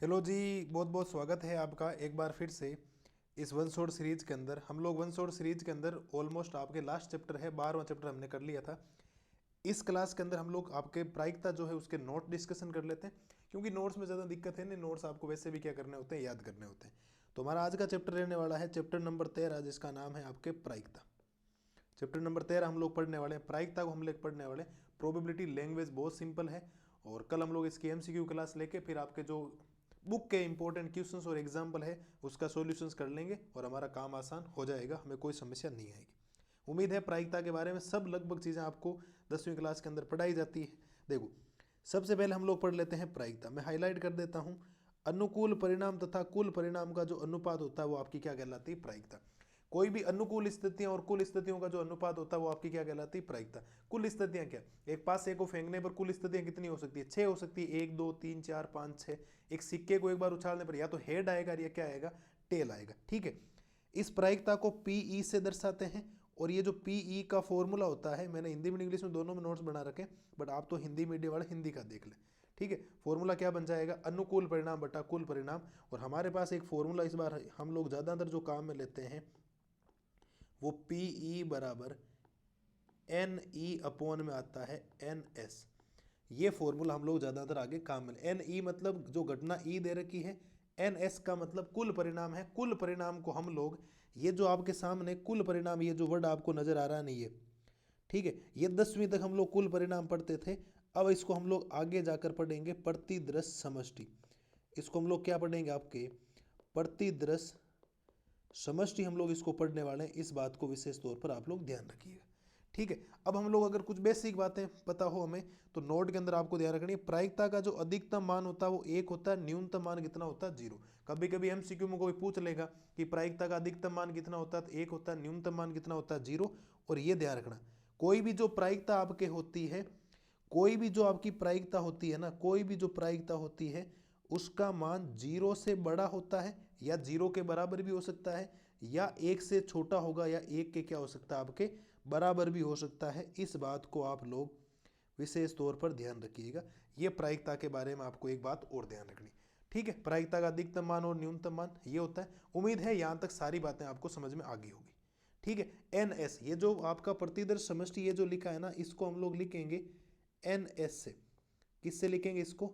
Hello जी, बहुत बहुत स्वागत है आपका एक बार फिर से इस वन शॉट सीरीज के अंदर। हम लोग वन शॉट सीरीज के अंदर ऑलमोस्ट आपके लास्ट चैप्टर है 12वां चैप्टर हमने कर लिया था। इस क्लास के अंदर हम लोग आपके प्रायिकता जो है उसके नोट डिस्कशन कर लेते हैं, क्योंकि नोट्स में ज़्यादा दिक्कत है नहीं। नोट्स आपको वैसे भी क्या करने होते हैं, याद करने होते हैं। तो हमारा आज का चैप्टर रहने वाला है चैप्टर नंबर 13, जिसका नाम है आपके प्रायिकता। चैप्टर नंबर 13 हम लोग पढ़ने वाले हैं, प्रायिकता को हम लोग पढ़ने वाले हैं। प्रोबेबिलिटी लैंग्वेज बहुत सिंपल है, और कल हम लोग इसकी एमसीक्यू क्लास लेके फिर आपके जो बुक के इंपॉर्टेंट क्वेश्चंस और एग्जाम्पल है उसका सॉल्यूशंस कर लेंगे और हमारा काम आसान हो जाएगा, हमें कोई समस्या नहीं आएगी। उम्मीद है प्रायिकता के बारे में सब लगभग चीज़ें आपको 10वीं क्लास के अंदर पढ़ाई जाती है। देखो, सबसे पहले हम लोग पढ़ लेते हैं प्रायिकता। मैं हाईलाइट कर देता हूँ, अनुकूल परिणाम तथा कुल परिणाम का जो अनुपात होता है वो आपकी क्या कहलाती है, प्रायिकता। कोई भी अनुकूल स्थितियां और कुल स्थितियों का जो अनुपात होता है वो आपकी क्या कहलाती है, प्रायिकता। कुल स्थितियां क्या, एक पास से को फेंकने पर कुल स्थितियां कितनी हो सकती है, 6 हो सकती है, 1 2 3 4 5 6। एक सिक्के को एक बार उछालने पर या तो हेड आएगा या क्या आएगा, टेल आएगा। ठीक है, इस प्रायिकता को पीई से दर्शाते हैं। और ये जो पीई का फॉर्मूला होता है, मैंने हिंदी में इंग्लिश में दोनों में नोट्स बना रखे, बट आप तो हिंदी मीडियम वाले हिंदी का देख लें। ठीक है, फॉर्मूला क्या बन जाएगा, अनुकूल परिणाम बटा कुल परिणाम। और हमारे पास एक फॉर्मूला इस बार हम लोग ज़्यादातर जो काम में लेते हैं वो पीई बराबर एन ई अपॉन में आता है एन एस। ये फॉर्मूला हम लोग ज़्यादातर आगे काम में, एन ई मतलब जो घटना ई दे रखी है, एन एस का मतलब कुल परिणाम है। कुल परिणाम को हम लोग, ये जो आपके सामने कुल परिणाम, ये जो वर्ड आपको नजर आ रहा नहीं है, ठीक है, ये 10वीं तक हम लोग कुल परिणाम पढ़ते थे। अब इसको हम लोग आगे जाकर पढ़ेंगे प्रतिदृश समष्टि। इसको हम लोग क्या पढ़ेंगे, आपके प्रतिदृश समष्टि हम लोग इसको पढ़ने वाले हैं। इस बात को विशेष तौर पर आप लोग ध्यान रखिएगा। ठीक है, अब हम लोग अगर कुछ बेसिक बातें पता हो हमें, तो नोट के अंदर आपको ध्यान रखनी है, प्रायिकता का जो अधिकतम मान होता है वो 1 होता है, न्यूनतम मान कितना होता है, 0। कभी कभी एमसीक्यू में कोई पूछ लेगा कि प्रायिकता का अधिकतम मान कितना होता है, तो 1 होता है, न्यूनतम मान कितना होता है, 0। और ये ध्यान रखना, कोई भी जो प्रायिकता आपके होती है, कोई भी जो आपकी प्रायिकता होती है ना, कोई भी जो प्रायिकता होती है उसका मान 0 से बड़ा होता है, या 0 के बराबर भी हो सकता है, या 1 से छोटा होगा, या 1 के क्या हो सकता है, आपके बराबर भी हो सकता है। इस बात को आप लोग विशेष तौर पर ध्यान रखिएगा। ये प्रायिकता के बारे में आपको एक बात और ध्यान रखनी। ठीक है, प्रायिकता का अधिकतम मान और न्यूनतम मान ये होता है। उम्मीद है यहाँ तक सारी बातें आपको समझ में आ गई होगी। ठीक है, एन एस, ये जो आपका प्रतिदर्श समष्टि ये जो लिखा है ना, इसको हम लोग लिखेंगे एन एस से। किससे लिखेंगे इसको,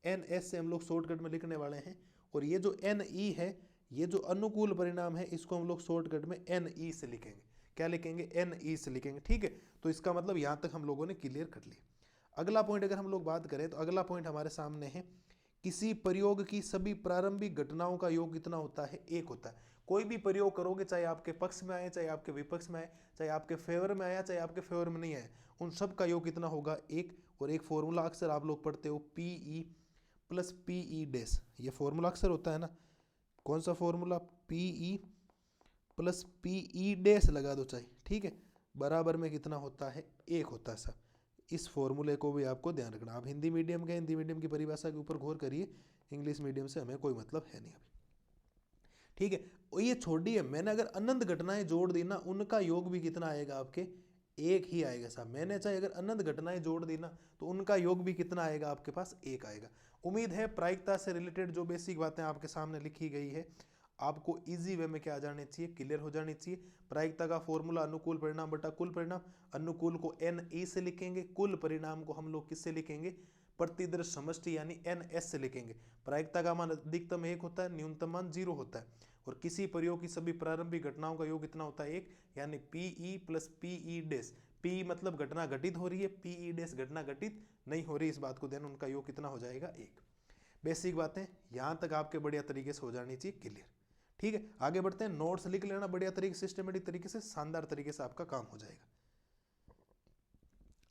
एन एस से हम लोग शॉर्टकट में लिखने वाले हैं। और ये जो एन ई है, ये जो अनुकूल परिणाम है, इसको हम लोग शॉर्टकट में एन ई से लिखेंगे। क्या लिखेंगे, एन ई से लिखेंगे। ठीक है, तो इसका मतलब यहां तक हम लोगों ने क्लियर कर लिया। अगला पॉइंट अगर हम लोग बात करें, तो अगला पॉइंट हमारे सामने है, किसी प्रयोग की सभी प्रारंभिक घटनाओं का योग कितना होता है, 1 होता है। कोई भी प्रयोग करोगे, चाहे आपके पक्ष में आए, चाहे आपके विपक्ष में आए, चाहे आपके फेवर में आया, चाहे आपके फेवर में नहीं आया, उन सब का योग कितना होगा, 1। और एक फॉर्मूला अक्सर आप लोग पढ़ते हो, पीई प्लस पीई डैश। ये फॉर्मूला अक्सर होता है ना, कौन सा formula, P E plus P E dash लगा दो चाहे। ठीक है, बराबर में कितना होता है, 1 होता है सब। इस फॉर्मूले को भी आपको ध्यान रखना। आप हिंदी मीडियम के, हिंदी मीडियम की परिभाषा के ऊपर गौर करिए, इंग्लिश मीडियम से हमें कोई मतलब है नहीं अभी। ठीक है, और ये छोड़िए, मैंने अगर अनंत घटनाएं जोड़ दी ना, उनका योग भी कितना आएगा, आपके 1 ही आएगा साहब। मैंने चाहे अगर अनंत घटनाएं जोड़ दी ना, तो उनका योग भी कितना आएगा, आपके पास 1 आएगा। उम्मीद है प्रायिकता से रिलेटेड जो बेसिक बातें आपके सामने लिखी गई है, आपको इजी वे में क्या आ जानी चाहिए, क्लियर हो जानी चाहिए। प्रायिकता का फॉर्मूला अनुकूल परिणाम बटा कुल परिणाम। अनुकूल को एन ई से लिखेंगे, कुल परिणाम को हम लोग किससे लिखेंगे, प्रतिदर्श समष्टि यानी एन एस से लिखेंगे। प्रायिकता का मान अधिकतम 1 होता है, न्यूनतम मान 0 होता है। और किसी प्रयोग की सभी प्रारंभिक घटनाओं का योग कितना होता है, 1, यानी P E plus P E dash. P मतलब घटना घटित हो रही है, पीई डैश घटना घटित नहीं हो रही, इस बात को ध्यान, उनका योग कितना हो जाएगा, 1। बेसिक बातें यहां तक आपके बढ़िया तरीके से हो जानी चाहिए क्लियर। ठीक है, आगे बढ़ते हैं। नोट्स लिख लेना बढ़िया तरीके, सिस्टमेटिक तरीके से, शानदार तरीके से आपका काम हो जाएगा।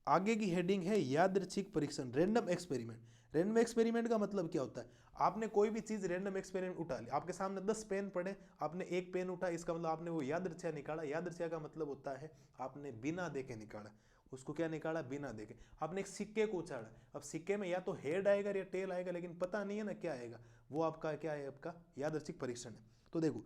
आगे की हेडिंग है यादृच्छिक परीक्षण, रैंडम एक्सपेरिमेंट। रैंडम एक्सपेरिमेंट का मतलब क्या होता है, आपने कोई भी चीज रैंडम एक्सपेरिमेंट उठा ली, आपके सामने 10 पेन पड़े, आपने एक पेन उठा, इसका मतलब आपने वो यादृच्छिक निकाला। यादृच्छिक का मतलब होता है आपने बिना देखे निकाला। उसको क्या निकाला, बिना देखे। आपने एक सिक्के को उछाड़ा, अब सिक्के में या तो हेड आएगा या टेल आएगा, लेकिन पता नहीं है ना क्या आएगा, वो आपका क्या है, आपका यादृच्छिक परीक्षण है। तो देखो,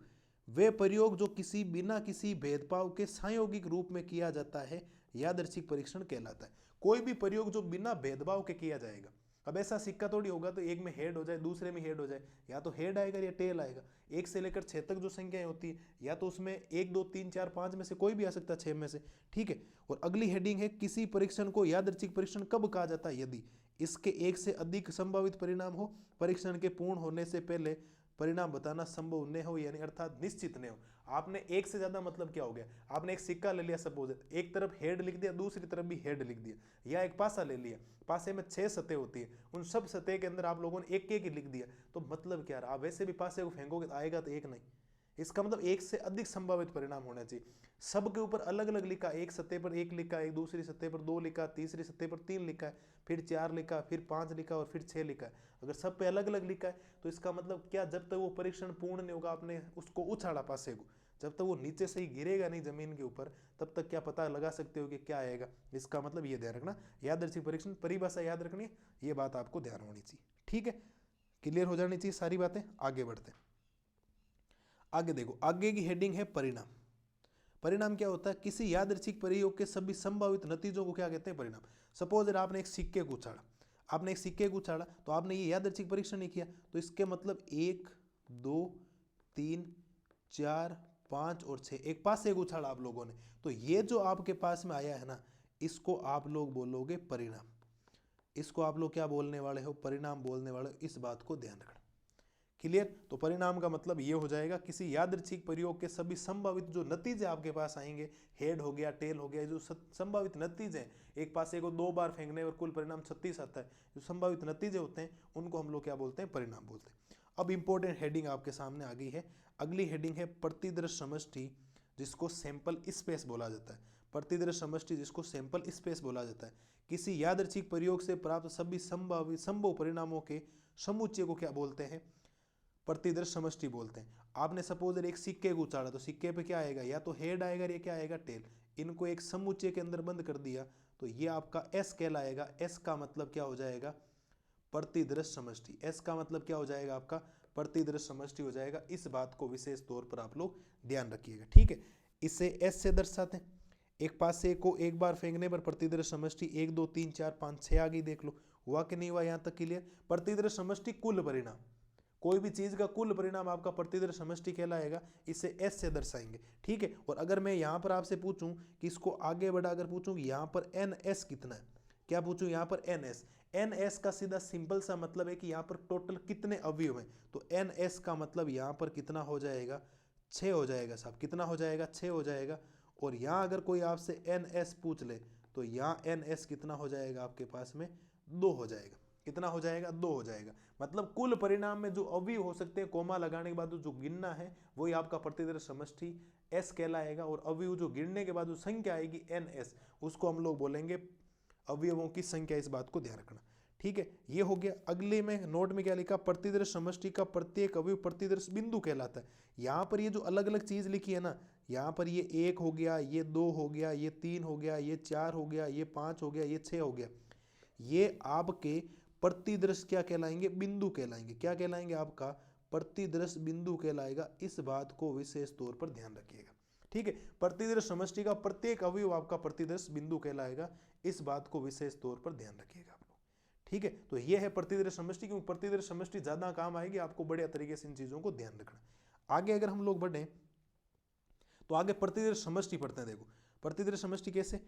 वे प्रयोग जो किसी बिना किसी भेदभाव के संयोगिक रूप में किया जाता है, यादृच्छिक परीक्षण कहलाता है। कोई भी प्रयोग जो बिना भेदभाव के किया जाएगा, अब ऐसा सिक्का थोड़ी होगा तो एक में हेड हो जाए दूसरे में हेड हो जाए, या तो हेड आएगा या टेल आएगा। 1 से लेकर 6 तक जो संख्याएं होती है या तो उसमें 1 2 3 4 5 में से कोई भी आ सकता है, 6 में से, ठीक है। और अगली हेडिंग है किसी परीक्षण को यादृच्छिक परीक्षण कब कहा जाता है, यदि इसके एक से अधिक संभावित परिणाम हो, परीक्षण के पूर्ण होने से पहले परिणाम बताना संभव न हो, यानी अर्थात निश्चित न हो। आपने एक से ज्यादा मतलब क्या हो गया, आपने एक सिक्का ले लिया, सपोज एक तरफ हेड लिख दिया दूसरी तरफ भी हेड लिख दिया, या एक पासा ले लिया, पासे में 6 सतह होती है, उन सब सतह के अंदर आप लोगों ने एक एक ही लिख दिया, तो मतलब क्या रहा, आप वैसे भी पासे को फेंकोगे तो आएगा तो एक नहीं। इसका मतलब एक से अधिक संभावित परिणाम होना चाहिए। सबके ऊपर अलग अलग लिखा, एक सतह पर एक लिखा, एक दूसरी सतह पर 2 लिखा, तीसरी सतह पर 3 लिखा है, फिर 4 लिखा, फिर 5 लिखा और फिर 6 लिखा है। अगर सब पे अलग अलग लिखा है तो इसका मतलब क्या, जब तक वो परीक्षण पूर्ण नहीं होगा, आपने उसको उछाला पासे को, जब तक वो नीचे से ही गिरेगा नहीं जमीन के ऊपर, तब तक क्या पता लगा सकते हो कि क्या आएगा। इसका मतलब ये ध्यान रखना, यादृच्छिक परीक्षण परिभाषा याद रखनी है, ये बात आपको ध्यान होनी चाहिए, ठीक है। क्लियर हो जानी चाहिए सारी बातें। आगे बढ़ते हैं। आगे देखो, आगे की हेडिंग है परिणाम। परिणाम क्या होता है, किसी यादृच्छिक प्रयोग के सभी संभावित नतीजों को क्या कहते हैं, परिणाम। सपोज अगर आपने एक सिक्के को उछाड़ा, आपने एक सिक्के को उछाड़ा तो आपने ये यादृच्छिक परीक्षण नहीं किया, तो इसके मतलब 1 2 3 4 5 और 6, एक पास एक उछाड़ा आप लोगों ने, तो ये जो आपके पास में आया है ना, इसको आप लोग बोलोगे परिणाम। इसको आप लोग क्या बोलने वाले हो, परिणाम बोलने वाले हो, इस बात को ध्यान रखना। क्लियर। तो परिणाम का मतलब ये हो जाएगा किसी यादृच्छिक प्रयोग के सभी संभावित जो नतीजे आपके पास आएंगे, हेड हो गया टेल हो गया, जो संभावित नतीजे हैं, एक पासे को 2 बार फेंकने पर कुल परिणाम 36 आता है, जो संभावित नतीजे होते हैं उनको हम लोग क्या बोलते हैं, परिणाम बोलते हैं। अब इंपॉर्टेंट हेडिंग आपके सामने आ गई है। अगली हेडिंग है प्रतिदृश्य समष्टि, जिसको सैंपल स्पेस बोला जाता है। प्रतिदृश्य समष्टि जिसको सैंपल स्पेस बोला जाता है। किसी यादृच्छिक प्रयोग से प्राप्त सभी संभव परिणामों के समुच्चय को क्या बोलते हैं, प्रतिदृश्य समष्टि बोलते हैं। आपने सपोज एक सिक्के को उछाड़ा तो सिक्के पे क्या आएगा, या तो हेड आएगा या क्या आएगा, टेल। इनको एक समुच्चय के अंदर बंद कर दिया तो ये आपका एस कहलाएगा। एस का मतलब क्या हो जाएगा, प्रतिदृश्य समष्टि। एस का मतलब क्या हो जाएगा, आपका प्रतिदृश्य समष्टि हो जाएगा। इस बात को विशेष तौर पर आप लोग ध्यान रखिएगा, ठीक है। इसे एस से दर्शाते हैं। एक पासे को एक बार फेंकने पर प्रतिदृश्य समष्टि 1 2 3 4 5 6 आ गई, देख लो हुआ कि नहीं हुआ, यहां तक क्लियर। प्रतिदृश्य समष्टि कुल परिणाम, कोई भी चीज का कुल परिणाम आपका प्रतिदृश्य समष्टि कहलाएगा, इसे एस से दर्शाएंगे, ठीक है। और अगर मैं यहां पर आपसे पूछूं कि इसको आगे बढ़ाकर पूछूं कि यहां पर एन एस कितना है, क्या पूछूं यहां पर एन एस। एन एस का सीधा सिंपल सा मतलब है कि यहां पर टोटल कितने अवयव हैं, तो एन एस का मतलब यहां पर कितना हो जाएगा, 6 हो जाएगा साहब। कितना हो जाएगा, 6 हो जाएगा। और यहां अगर कोई आपसे एन एस पूछ ले तो यहां एन एस कितना हो जाएगा आपके पास में, 2 हो जाएगा। कितना हो जाएगा, 2 हो जाएगा। मतलब कुल परिणाम में जो अवयव हो सकते हैं, कोमा लगाने के बाद जो गिनना है वही आपका प्रतिदृश्य समष्टि एस कहलाएगा। और अवयव जो गिनने के बाद जो संख्या आएगी एन एस, उसको हम लोग बोलेंगे अवयवों की संख्या। इस बात को ध्यान रखना, ठीक है। ये हो गया। अगले में नोट में क्या लिखा, प्रतिदृश्य समष्टि का प्रत्येक अवयव प्रतिदृश्य बिंदु कहलाता है। यहाँ पर ये जो अलग अलग चीज लिखी है ना, यहाँ पर ये 1 हो गया, ये 2 हो गया, ये 3 हो गया, ये 4 हो गया, ये 5 हो गया, ये 6 हो गया, ये आपके प्रतिदृश्य क्या कहलाएंगे, बिंदु कहलाएंगे। क्या कहलाएंगे, आपका प्रतिदृश्य बिंदु कहलाएगा। इस बात को विशेष तौर पर ध्यान रखिएगा, ठीक है। प्रतिदृश्य समष्टि का प्रत्येक अवयव आपका प्रतिदृश्य बिंदु कहलाएगा। इस बात को विशेष तौर पर ध्यान रखिएगा आप लोग, ठीक है। तो ये है प्रतिदृश्य समष्टि, क्योंकि प्रतिदृश्य समष्टि ज्यादा काम आएगी, आपको बढ़िया तरीके से इन चीजों को ध्यान रखना। आगे अगर हम लोग बढ़े तो आगे प्रतिदृश्य समष्टि पढ़ते हैं। देखो प्रतिदृश्य समष्टि कैसे,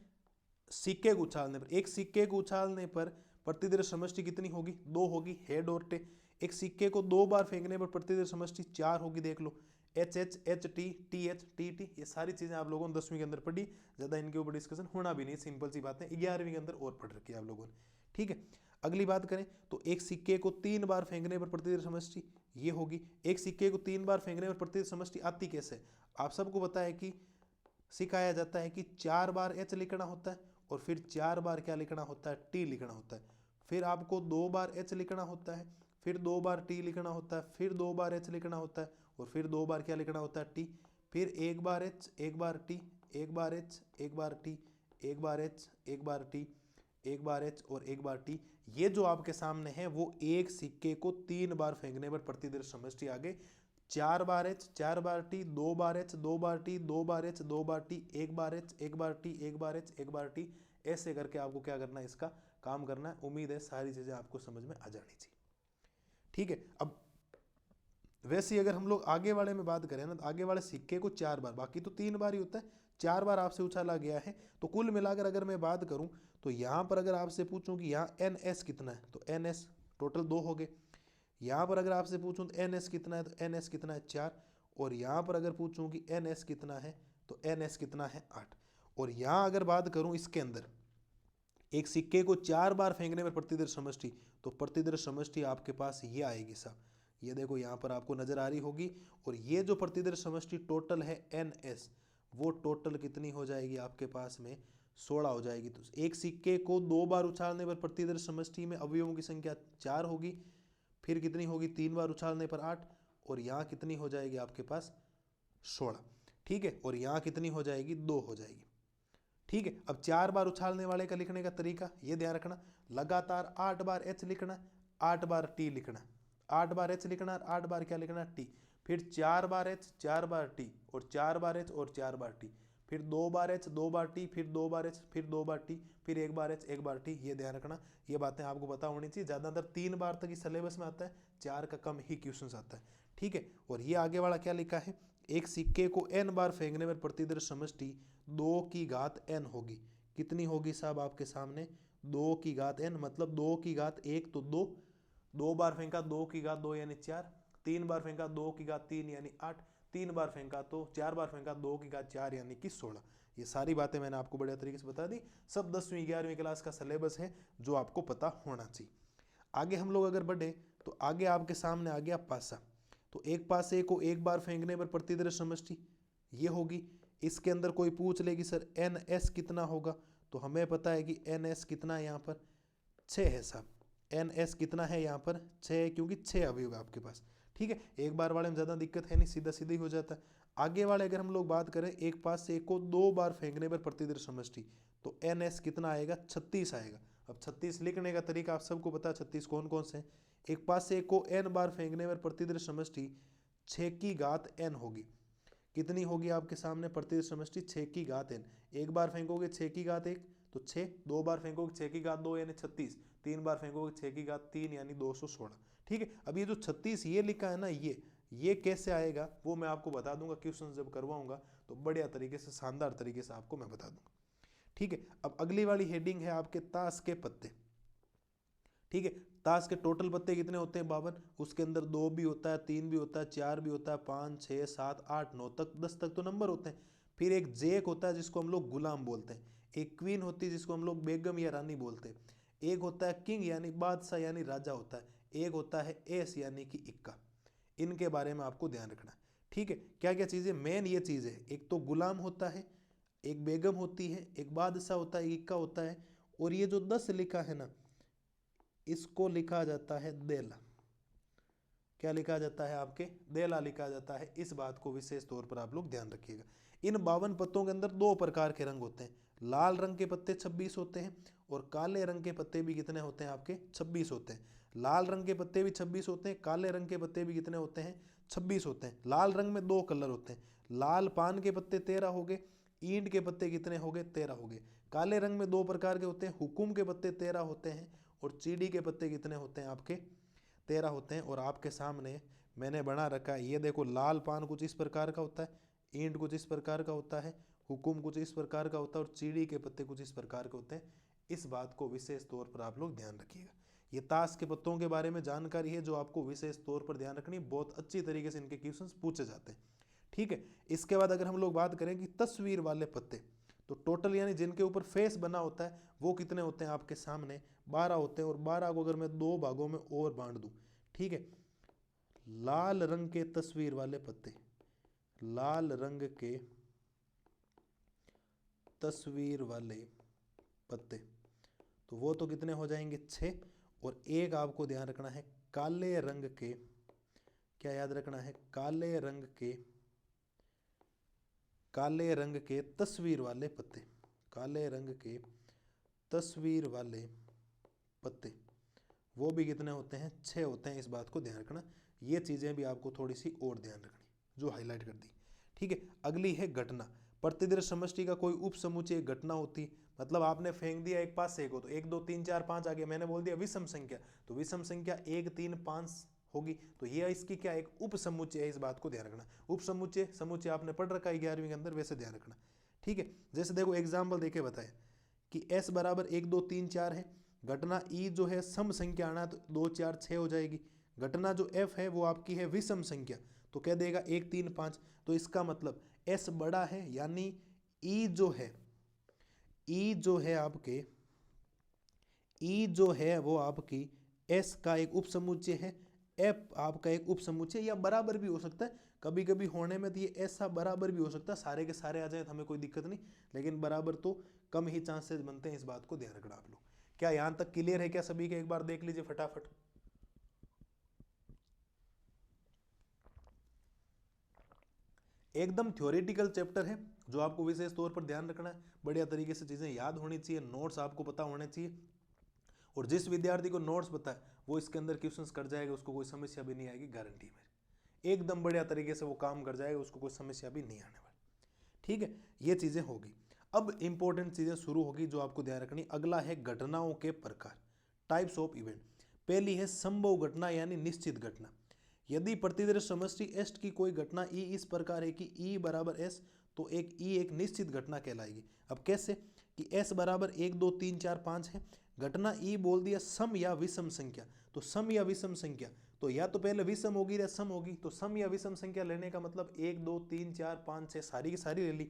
सिक्के को उछालने पर, एक सिक्के को उछालने पर प्रतिदृश्य समष्टि कितनी होगी, 2 होगी, हेड और टेल। एक सिक्के को 2 बार फेंकने पर प्रतिदृश्य समष्टि 4 होगी, देख लो। H H H T T H T T, ये सारी चीजें आप लोगों ने 10वीं के अंदर पढ़ी, ज्यादा इनके ऊपर डिस्कशन होना भी नहीं, सिंपल सी बातें 11वीं के अंदर और पढ़ रखी है आप लोगों ने, ठीक है। अगली बात करें तो एक सिक्के को 3 बार फेंकने पर प्रतिदृश्य समष्टि ये होगी। एक सिक्के को 3 बार फेंकने पर प्रतिदृश्य समष्टि आती कैसे, आप सबको पता है कि सिखाया जाता है कि 4 बार एच लिखना होता है और फिर 4 बार क्या लिखना होता है, टी लिखना होता है। फिर आपको 2 बार एच लिखना होता है, फिर 2 बार टी लिखना होता है, फिर 2 बार एच लिखना होता है और फिर 2 बार क्या लिखना होता है, टी। फिर 1 बार एच, 1 बार टी, 1 बार एच, 1 बार टी, 1 बार एच, 1 बार टी, 1 बार एच और 1 बार टी। ये जो आपके सामने है वो एक सिक्के को 3 बार फेंकने पर प्रतिदृश्य समष्टि आगे 4 बार एच, 4 बार टी, 2 बार एच, 2 बार टी, 2 बार एच, 2 बार टी, 1 बार एच, 1 बार टी, 1 बार एच, 1 बार टी, ऐसे करके आपको क्या करना है, इसका काम करना है। उम्मीद है सारी चीजें आपको समझ में आ जानी चाहिए। ठीक है, अब वैसे अगर हम लोग आगे वाले में बात करें ना, तो आगे वाले सिक्के को 4 बार, बाकी तो 3 बार ही होता है, 4 बार आपसे उछाला गया है। तो कुल मिलाकर अगर मैं बात करूं तो यहाँ पर अगर आपसे पूछूं कि यहाँ NS कितना है, तो NS टोटल 2 हो गए। यहाँ पर अगर आपसे पूछूं तो NS कितना है, तो NS कितना है 4। और यहाँ पर अगर पूछूं कि NS कितना है, तो NS कितना है 8। और यहाँ अगर बात करूं इसके अंदर एक सिक्के को 4 बार फेंकने पर प्रतिदर समष्टि, तो प्रतिदर समष्टि आपके पास ये आएगी साहब, ये देखो यहाँ पर आपको नजर आ रही होगी। और ये जो प्रतिदर समष्टि टोटल है NS, वो टोटल कितनी हो जाएगी आपके पास में 16 हो जाएगी। तो एक सिक्के को 2 बार उछालने पर प्रतिदर समष्टि में अवयवों की संख्या 4 होगी, फिर कितनी होगी 3 बार उछालने पर 8, और यहाँ कितनी हो जाएगी आपके पास 16। ठीक है, और यहाँ कितनी हो जाएगी 2 हो जाएगी। ठीक है, अब 4 बार उछालने वाले का लिखने का तरीका ये ध्यान रखना, लगातार 8 बार H लिखना, 8 बार T लिखना, 8 बार H लिखना और 8 बार क्या लिखना T, फिर 4 बार H 4 बार T और 4 बार H और 4 बार T, फिर 2 बार H 2 बार T, फिर 2 बार H फिर 2 बार T, फिर 1 बार H 1 बार T। ये ध्यान रखना, ये बातें आपको पता होनी चाहिए। ज़्यादातर 3 बार तक इस सिलेबस में आता है, 4 का कम ही क्वेश्चन आता है। ठीक है, और ये आगे वाला क्या लिखा है, एक सिक्के को n बार फेंकने पर प्रतिदर समष्टि 2 की घात n होगी। कितनी होगी साहब आपके सामने 2 की घात n, मतलब 2 की घात 1 तो 2, 2 बार फेंका 2 की घात 2 यानी 4, 3 बार फेंका 2 की घात 3 यानी 8, 3 बार फेंका तो 4 बार फेंका 2 की घात 4 यानी कि 16। ये सारी बातें मैंने आपको बढ़िया तरीके से बता दी। सब 10वीं 11वीं क्लास का सिलेबस है जो आपको पता होना चाहिए। आगे हम लोग अगर बढ़े तो आगे आपके सामने आ गया पासा। तो एक पासे को 1 बार फेंकने पर प्रतिदर समष्टि ये होगी। इसके अंदर कोई पूछ ले कि सर NS कितना होगा, तो हमें पता है कि NS कितना है यहाँ पर 6 है साहब। NS कितना है यहाँ पर 6 है, क्योंकि 6 अवयव है आपके पास। ठीक है, एक बार वाले में ज़्यादा दिक्कत है नहीं, सीधा सीधा ही हो जाता है। आगे वाले अगर हम लोग बात करें, एक पास से को 2 बार फेंकने पर प्रतिदर समष्टि, तो NS कितना आएगा 36 आएगा। अब 36 लिखने का तरीका आप सबको पता है, 36 कौन कौन से हैं। एक पास से को n बार फेंकने पर प्रतिदर समष्टि 6 की घात n होगी। कितनी होगी आपके सामने प्रतिदर समष्टि 6 की घात n। एक बार फेंकोगे 6 की घात 1 तो 6, 2 बार फेंकोगे 6 की घात 2 यानी 36, 3 बार फेंकोगे 6 की घात 3 यानी 216। ठीक है, अब ये जो 36 ये लिखा है ना, ये कैसे आएगा वो मैं आपको बता दूंगा, क्वेश्चन जब करवाऊंगा तो बढ़िया तरीके से, शानदार तरीके से आपको मैं बता दूंगा। ठीक है, अब अगली वाली हेडिंग है आपके ताश के पत्ते। ठीक है, ताश के टोटल पत्ते कितने होते हैं 52। उसके अंदर 2 भी होता है, 3 भी होता है, 4 भी होता है, 5 6 7 8 9 तक 10 तक तो नंबर होते हैं। फिर एक जेक होता है जिसको हम लोग गुलाम बोलते हैं, एक क्वीन होती है जिसको हम लोग बेगम या रानी बोलते हैं, एक होता है किंग यानी बादशाह यानी राजा होता है, एक होता है एस यानी कि इक्का। इनके बारे में आपको ध्यान रखना है। ठीक है, क्या क्या चीज़ें मेन ये चीज़ है, एक तो गुलाम होता है, एक बेगम होती है, एक बादशाह होता है, इक्का होता है, और ये जो 10 लिखा है ना, इसको लिखा जाता है देला। क्या लिखा जाता है आपके देला लिखा जाता है। इस बात को विशेष तौर पर आप लोग ध्यान रखिएगा। इन 52 पत्तों के अंदर 2 प्रकार के रंग होते हैं, लाल रंग के पत्ते 26 होते हैं और काले रंग के पत्ते भी कितने होते हैं आपके 26 होते हैं। लाल रंग के पत्ते भी 26 होते हैं, काले रंग के पत्ते भी कितने होते हैं 26 होते हैं। लाल रंग में 2 कलर होते हैं, लाल पान के पत्ते 13 हो गए, ईंट के पत्ते कितने हो गए 13 हो गए। काले रंग में 2 प्रकार के होते हैं, हुकुम के पत्ते 13 होते हैं और चीड़ी के पत्ते कितने होते हैं आपके 13 होते हैं। और आपके सामने मैंने बना रखा है, ये देखो, लाल पान कुछ इस प्रकार का होता है, ईंट कुछ इस प्रकार का होता है, हुकुम कुछ इस प्रकार का होता है और चीड़ी के पत्ते कुछ इस प्रकार के होते हैं। इस बात को विशेष तौर पर आप लोग ध्यान रखिएगा। ये ताश के पत्तों के बारे में जानकारी है जो आपको विशेष तौर पर ध्यान रखनी, बहुत अच्छी तरीके से इनके क्वेश्चंस पूछे जाते हैं। ठीक है, इसके बाद अगर हम लोग बात करें कि तस्वीर वाले पत्ते, तो टोटल यानी जिनके ऊपर फेस बना होता है वो कितने होते हैं आपके सामने 12 होते हैं। और 12 को अगर मैं 2 भागों में और बांट दूं, ठीक है, लाल रंग के तस्वीर वाले पत्ते, लाल रंग के तस्वीर वाले पत्ते, तो वो तो कितने हो जाएंगे 6। और एक आपको ध्यान रखना है, काले रंग के, क्या याद रखना है, काले रंग के तस्वीर वाले पत्ते, काले रंग के तस्वीर वाले पत्ते, वो भी कितने होते हैं 6 होते हैं। इस बात को ध्यान रखना। ये चीज़ें भी आपको थोड़ी सी और ध्यान रखनी जो हाईलाइट कर दी। ठीक है, अगली है घटना। प्रतिदर समष्टि का कोई उप समुच्चय घटना होती है, मतलब आपने फेंक दिया एक पास से एक को, तो 1 2 3 4 5 आ गया, मैंने बोल दिया विषम संख्या, तो विषम संख्या 1 3 5 होगी, तो ये इसकी क्या एक उप समुच्चय है, इस बात को ध्यान रखना। उप समुच्चय समुच्चय आपने पढ़ रखा है 11वीं के अंदर, वैसे ध्यान रखना। ठीक है, जैसे देखो एग्जाम्पल देके बताया कि s बराबर 1 2 3 4 है, घटना ई जो है सम संख्या आना, तो 2 4 6 हो जाएगी। घटना जो f है वो आपकी है विषम संख्या, तो कह देगा 1 3 5। तो इसका मतलब s बड़ा है, यानी ई जो है आपके ई जो है वो आपकी s का एक उप समुच्चय है, f आपका एक उप समुच्चय, या बराबर भी हो सकता है, कभी कभी होने में तो ये ऐसा बराबर भी हो सकता है, सारे के सारे आ जाए तो हमें कोई दिक्कत नहीं, लेकिन बराबर तो कम ही चांसेस बनते हैं, इस बात को ध्यान रखना आप लोग। क्या यहां तक क्लियर है क्या सभी के? एक बार देख लीजिए फटाफट। एकदम थ्योरेटिकल चैप्टर है, जो आपको विशेष तौर पर ध्यान रखना है, बढ़िया तरीके से चीजें याद होनी चाहिए, नोट्स आपको पता होने चाहिए, और जिस विद्यार्थी को नोट्स पता है वो इसके अंदर क्वेश्चंस कर जाएगा, उसको कोई समस्या भी नहीं आएगी, गारंटी है मेरी, एकदम बढ़िया तरीके से वो काम कर जाएगा, उसको कोई समस्या भी नहीं आने वाली। ठीक है, ये चीजें होगी। अब इंपॉर्टेंट चीजें शुरू होगी जो आपको ध्यान रखनी। अगला है घटनाओं के प्रकार, टाइप्स ऑफ इवेंट। पहली है संभव घटना यानी निश्चित घटना। यदि प्रतिदर्श समष्टि एस्ट की कोई घटना ई इस प्रकार है कि ई बराबर एस, तो एक ई एक निश्चित घटना कहलाएगी। अब कैसे कि एस बराबर 1 2 3 4 5 है, घटना ई बोल दिया सम या विषम संख्या, तो सम या विषम संख्या, तो या तो पहले विषम होगी या सम होगी, तो सम या विषम संख्या लेने का मतलब 1 2 3 4 5 6 सारी की सारी ले ली।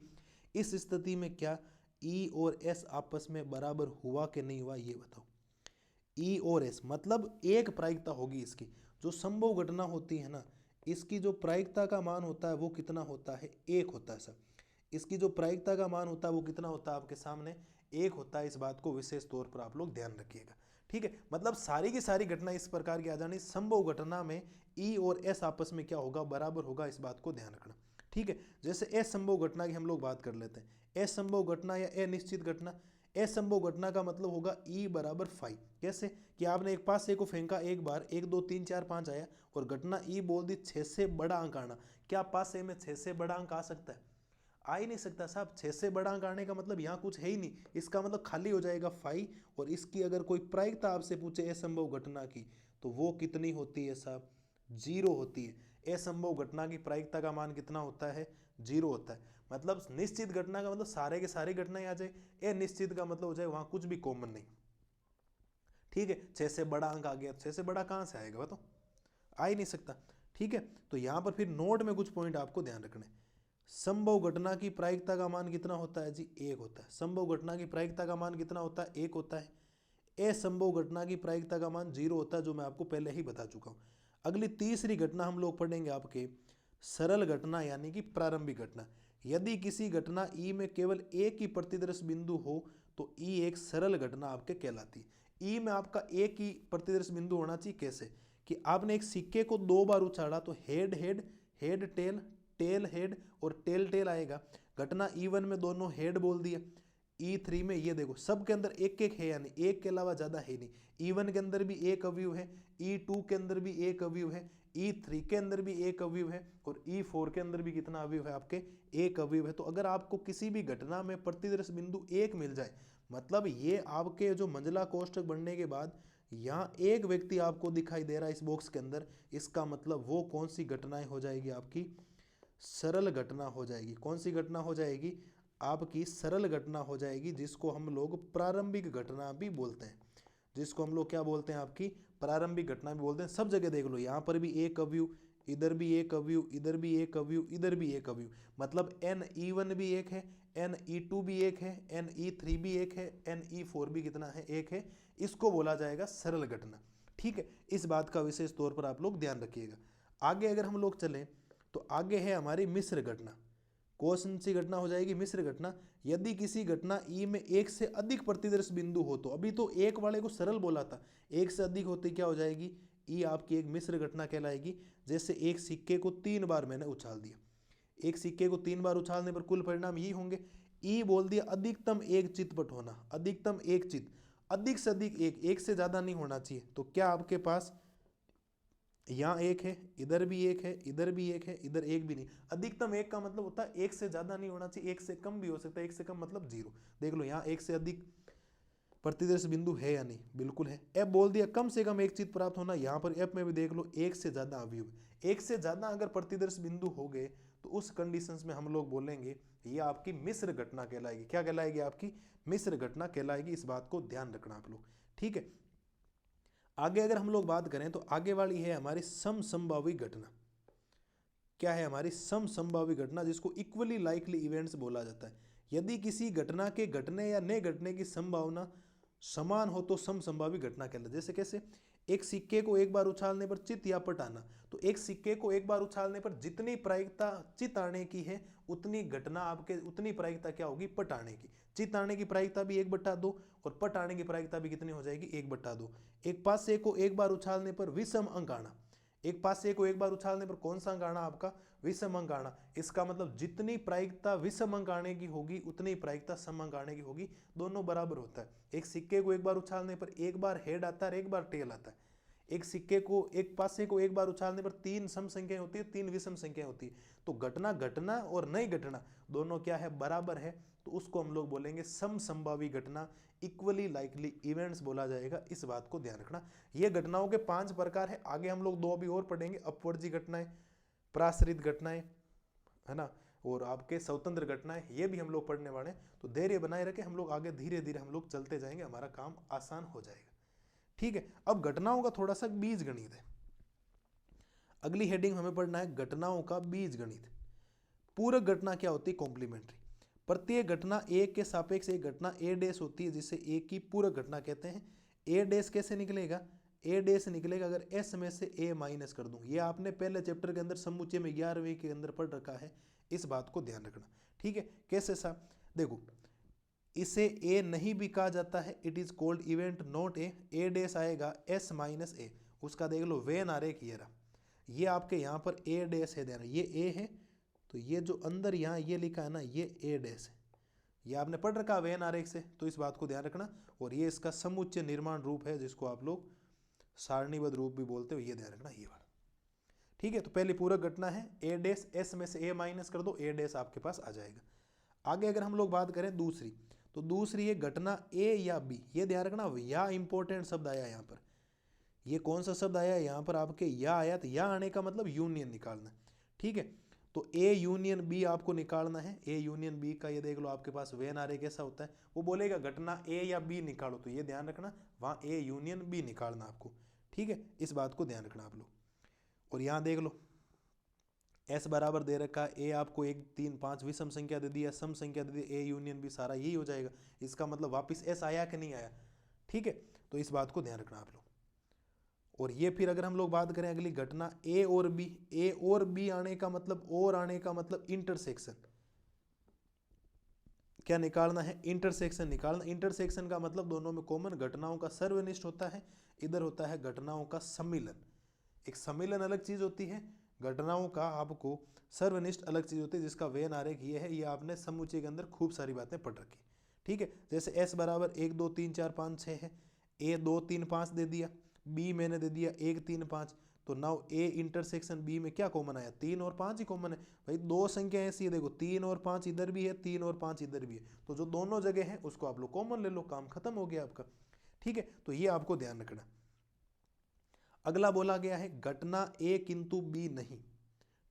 इस स्थिति में क्या ई और एस आपस में बराबर हुआ कि नहीं हुआ, ये बताओ। ई और एस मतलब एक प्रायिकता होगी इसकी, जो संभव घटना होती है ना, इसकी जो प्रायिकता का मान होता है वो कितना होता है, 1 होता है सर। इसकी जो प्रायिकता का मान होता है वो कितना होता है आपके सामने, 1 होता है। इस बात को विशेष तौर पर आप लोग ध्यान रखिएगा। ठीक है, मतलब सारी की सारी घटना इस प्रकार की आ जानी, संभव घटना में ई और एस आपस में क्या होगा, बराबर होगा, इस बात को ध्यान रखना। ठीक है, जैसे असंभव घटना की हम लोग बात कर लेते हैं। असंभव घटना या अनिश्चित घटना, असंभव घटना का मतलब होगा ई बराबर 5। कैसे कि आपने एक पास से को फेंका, एक बार 1 2 3 4 5 आया, और घटना ई बोल दी 6 से बड़ा अंक आना। क्या पास से में 6 से बड़ा अंक आ सकता है? आ ही नहीं सकता साहब। 6 से बड़ा अंक आने का मतलब यहाँ कुछ है ही नहीं, इसका मतलब खाली हो जाएगा 5। और इसकी अगर कोई प्रायिकता आपसे पूछे असंभव घटना की, तो वो कितनी होती है साहब, 0 होती है। असंभव घटना की प्रायिकता का मान कितना होता है, 0 होता है। मतलब निश्चित घटना का मतलब सारे के सारी घटनाएं आ जाए, अनिश्चित का मतलब हो जाए वहां कुछ भी कॉमन नहीं। ठीक है, 6 से बड़ा अंक आ गया, 6 से बड़ा कहां से आएगा, बताओ, आ ही नहीं सकता। ठीक है, तो यहां पर फिर नोट में कुछ पॉइंट आपको ध्यान रखने। संभव घटना की प्रायिकता का मान कितना होता है जी, 1 होता है। संभव घटना की प्रायिकता का मान कितना होता है, 1 होता है। असंभव घटना की प्रायिकता का मान 0 होता है, जो मैं आपको पहले ही बता चुका हूं। अगली तीसरी घटना हम लोग पढ़ेंगे आपके सरल घटना यानी कि प्रारंभिक घटना। यदि किसी घटना ई में केवल एक ही प्रतिदर्श बिंदु हो तो ई एक सरल घटना आपके कहलाती है। ई में आपका एक ही प्रतिदर्श बिंदु होना चाहिए। कैसे कि आपने एक सिक्के को 2 बार उछाला तो head head, head tail, tail head और टेल टेल आएगा। घटना E1 में दोनों हेड बोल दिया, E3 में ये देखो सब के अंदर एक एक है, यानी एक के अलावा ज्यादा है नहीं। E1 के अंदर भी एक अवयव है, E2 के अंदर भी एक अवयव है, E3 के अंदर भी एक अवयव है, और E4 के अंदर भी कितना अवयव है आपके, एक अवयव है। तो अगर आपको किसी भी घटना में प्रतिदर्श बिंदु 1 मिल जाए, मतलब ये आपके जो मंझला कोष्ठक बनने के बाद यहाँ एक व्यक्ति आपको दिखाई दे रहा है इस बॉक्स के अंदर, इसका मतलब वो कौन सी घटनाएं हो जाएगी आपकी, सरल घटना हो जाएगी। कौन सी घटना हो जाएगी आपकी, सरल घटना हो जाएगी, जिसको हम लोग प्रारंभिक घटना भी बोलते हैं। जिसको हम लोग क्या बोलते हैं, आपकी प्रारंभिक घटना भी बोलते हैं। सब जगह देख लो, यहाँ पर भी एक अवयव, इधर भी एक अवयव, इधर भी एक अवयव, इधर भी एक अवयव, मतलब NE1 भी एक है, NE2 भी एक है, NE3 भी एक है, NE4 भी कितना है, एक है। इसको बोला जाएगा सरल घटना। ठीक है, इस बात का विशेष तौर पर आप लोग ध्यान रखिएगा। आगे अगर हम लोग चलें तो आगे है हमारी मिश्र घटना। कौन सी घटना हो जाएगी, मिश्र घटना। यदि किसी घटना ई में एक से अधिक प्रतिदर्श बिंदु हो तो, अभी तो एक वाले को सरल बोला था, एक से अधिक होते क्या हो जाएगी, ई आपकी एक मिश्र घटना कहलाएगी। जैसे एक सिक्के को 3 बार मैंने उछाल दिया, एक सिक्के को 3 बार उछालने पर कुल परिणाम यही होंगे। ई बोल दिया अधिकतम एक चितपट होना, अधिकतम एक चित, अधिक से अधिक एक, एक से ज्यादा नहीं होना चाहिए। तो क्या आपके पास यहाँ एक है, इधर भी एक है, इधर भी एक है, इधर एक भी नहीं। अधिकतम एक का मतलब होता है एक से ज्यादा नहीं होना चाहिए, एक से कम भी हो सकता है, एक से कम मतलब जीरो। देख लो यहाँ एक से अधिक प्रतिदर्श बिंदु है या नहीं, बिल्कुल है। एफ बोल दिया कम से कम एक चीज प्राप्त होना, यहाँ पर एफ में भी देख लो एक से ज्यादा अवयव, एक से ज्यादा अगर प्रतिदर्श बिंदु हो गए तो उस कंडीशंस में हम लोग बोलेंगे ये आपकी मिश्र घटना कहलाएगी। क्या कहलाएगी? आपकी मिश्र घटना कहलाएगी। इस बात को ध्यान रखना आप लोग, ठीक है। आगे अगर हम लोग बात करें तो आगे वाली है हमारी समसंभावी घटना। क्या है हमारी समसंभावी घटना, जिसको इक्वली लाइकली इवेंट्स बोला जाता है। यदि किसी घटना के घटने या न घटने की संभावना समान हो तो समसंभावी घटना कहलाती है। जैसे कैसे? एक सिक्के को एक बार उछालने पर चित या पट आना, तो एक सिक्के को एक बार उछालने पर जितनी प्रायिकता चित आने की है उतनी घटना आपके उतनी प्रायिकता क्या होगी? पट आने की। चित आने की प्रायिकता भी 1/2 और पट आने की प्रायिकता भी कितनी हो जाएगी? 1/2। एक पासे को एक बार उछालने पर विषम अंक आना, एक पासे को एक बार उछालने पर कौन सा अंक आना? आपका विषम अंक आना। इसका मतलब जितनी प्रायिकता विषम अंक आने की होगी उतनी प्रायिकता सम अंक आने की होगी, दोनों बराबर होता है। एक सिक्के को एक बार उछालने पर एक बार हेड आता है और एक बार टेल आता है। एक सिक्के को एक पासे को एक बार उछालने पर 3 सम संख्याएं होती है, 3 विषम संख्याएं होती है। तो घटना घटना और नई घटना दोनों क्या है? बराबर है। तो उसको हम लोग बोलेंगे समसंभावी घटना, इक्वली लाइकली इवेंट्स बोला जाएगा। इस बात को ध्यान रखना। ये घटनाओं के 5 प्रकार है। आगे हम लोग 2 अभी और पढ़ेंगे, अपवर्जी घटनाएं, प्रासरित घटनाएं, है ना, और आपके स्वतंत्र घटनाएं, ये भी हम लोग पढ़ने वाले हैं। तो धैर्य बनाए रखे, हम लोग आगे धीरे धीरे हम लोग चलते जाएंगे, हमारा काम आसान हो जाएगा, ठीक है। अब घटनाओं का थोड़ा सा बीज गणित है। अगली हेडिंग हमें पढ़ना है घटनाओं का बीज गणित। पूरक घटना क्या होती है? कॉम्प्लीमेंट्री। प्रत्येक घटना ए के सापेक्ष एक घटना ए डैश होती है, जिसे ए की पूरक घटना कहते हैं। ए डैश कैसे निकलेगा? ए डैश निकलेगा अगर एस में से ए माइनस कर दूं। ये आपने पहले चैप्टर के अंदर समुच्चय में 11वें के अंदर पढ़ रखा है, इस बात को ध्यान रखना, ठीक है। कैसे साहब? देखो, इसे ए नहीं भी कहा जाता है, it is called event not a dash आएगा एस माइनस ए। उसका देख लो वेन आरेख ये रहा, ये आपके यहाँ पर ए डैश है, देना ये ए है, तो ये जो अंदर यहाँ ये लिखा है ना, ये ए डैश है। ये आपने पढ़ रखा वेन आरेख से, तो इस बात को ध्यान रखना। और ये इसका समुच्चय निर्माण रूप है, जिसको आप लोग सारणीबद्ध रूप भी बोलते हो, ये ध्यान रखना, ये वाला, ठीक है। तो पहली पूरक घटना है ए डैश, एस में से ए माइनस कर दो, ए डैश आपके पास आ जाएगा। आगे अगर हम लोग बात करें दूसरी, तो दूसरी है घटना ए या बी। ये ध्यान रखना, या इंपॉर्टेंट शब्द आया यहाँ पर। ये कौन सा शब्द आया यहाँ पर? आपके या आया। तो या आने का मतलब यूनियन निकालना, ठीक है। तो ए यूनियन बी आपको निकालना है। ए यूनियन बी का ये देख लो, आपके पास वेन आरेख कैसा होता है, वो बोलेगा घटना ए या बी निकालो, तो ये ध्यान रखना वहाँ ए यूनियन बी निकालना आपको, ठीक है। इस बात को ध्यान रखना आप लोग। और यहाँ देख लो, एस बराबर दे रखा है, ए आपको 1 3 5 विषम संख्या दे दिया, सम संख्या दे दी, ए यूनियन बी, सारा यही हो जाएगा। इसका मतलब वापस एस आया कि नहीं आया, ठीक है। तो इस बात को ध्यान रखना आप लोग। और ये फिर अगर हम लोग बात करें अगली घटना ए और बी, ए और बी आने का मतलब, और आने का मतलब इंटरसेक्शन। क्या निकालना है? इंटरसेक्शन निकालना। इंटरसेक्शन का मतलब दोनों में कॉमन घटनाओं का सर्वनिष्ठ होता है, इधर होता है घटनाओं का सम्मिलन। एक सम्मिलन अलग चीज होती है, घटनाओं का आपको सर्वनिष्ठ अलग चीज होती है, जिसका वेन आरेख ये है। ये आपने समुच्चय के अंदर खूब सारी बातें पढ़ रखी, ठीक है। जैसे एस बराबर 1 2 3 4 5 6 है, ए 2 3 5 दे दिया, बी मैंने दे दिया 1 3 5। तो नाउ ए इंटरसेक्शन बी में क्या कॉमन आया? 3 और 5 ही कॉमन है भाई। दो संख्या ऐसी है, देखो 3 और 5 इधर भी है, 3 और 5 इधर भी है, तो जो दोनों जगह है उसको आप लोग कॉमन ले लो, काम खत्म हो गया आपका, ठीक है। तो ये आपको ध्यान रखना। अगला बोला गया है घटना ए किंतु बी नहीं,